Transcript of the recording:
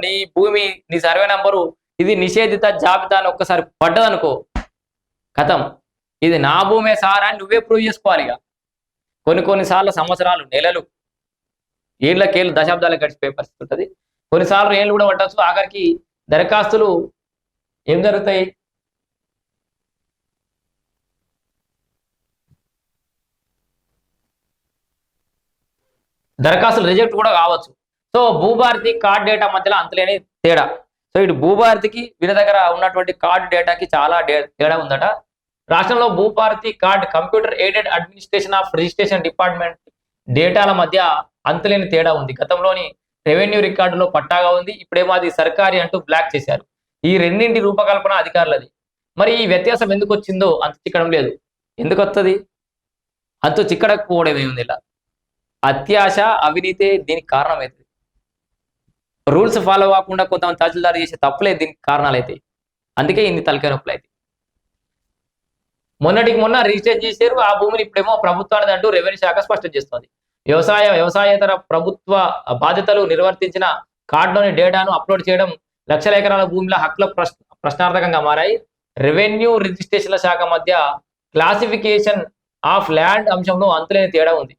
నీ భూమి నీ సర్వే నంబరు ఇది నిషేధిత జాబితా అని ఒక్కసారి పడ్డదనుకో కథం, ఇది నా భూమే సార్ అని నువ్వే ప్రూవ్ చేసుకోవాలి. ఇక కొన్నిసార్లు సంవత్సరాలు, నెలలు, ఏళ్ళకేళ్ళు, దశాబ్దాలకు గడిచిపోయే పరిస్థితి ఉంటుంది. కొన్నిసార్లు ఏళ్ళు కూడా పట్టచ్చు. ఆఖరికి దరఖాస్తులు ఏం జరుగుతాయి, దరఖాస్తులు రిజెక్ట్ కూడా కావచ్చు. సో భూభారతి కార్డ్ డేటా మధ్యలో అంతలేని తేడా. సో ఇటు భూభారతికి వీళ్ళ దగ్గర ఉన్నటువంటి కార్డు డేటాకి చాలా తేడా ఉందట. రాష్ట్రంలో Bhubharati card computer aided administration of registration department డేటాల మధ్య అంతలేని తేడా ఉంది. గతంలోని రెవెన్యూ రికార్డులో పట్టాగా ఉంది, ఇప్పుడేమో అది సర్కారీ అంటూ బ్లాక్ చేశారు. ఈ రెండింటి రూపకల్పన అధికారులది. మరి ఈ వ్యత్యాసం ఎందుకు వచ్చిందో అంత చిక్కడం లేదు. ఎందుకు వస్తుంది? అంత చిక్కడకపోవడం ఏముంది? ఇలా అత్యాశ, అవినీతే దీనికి కారణం అవుతుంది. రూల్స్ ఫాలో అవ్వకుండా కొంతమంది తహసీల్దార్ చేసే తప్పులే దీనికి కారణాలు అవుతాయి. అందుకే ఇన్ని తలకాయ నొప్పులు అవుతాయి. మొన్నటికి మొన్న రిజిస్టర్ చేశారు ఆ భూమిని, ఇప్పుడేమో ప్రభుత్వానికి అంటూ రెవెన్యూ శాఖ స్పష్టం చేస్తోంది. వ్యవసాయేతర ప్రభుత్వ బాధ్యతలు నిర్వర్తించిన కార్డులోని డేటాను అప్లోడ్ చేయడం లక్షల ఎకరాల భూమిలో హక్కుల ప్రశ్నార్థకంగా మారాయి. రెవెన్యూ రిజిస్ట్రేషన్ల శాఖ మధ్య క్లాసిఫికేషన్ ఆఫ్ ల్యాండ్ అంశంలో అంతులేని తేడా ఉంది.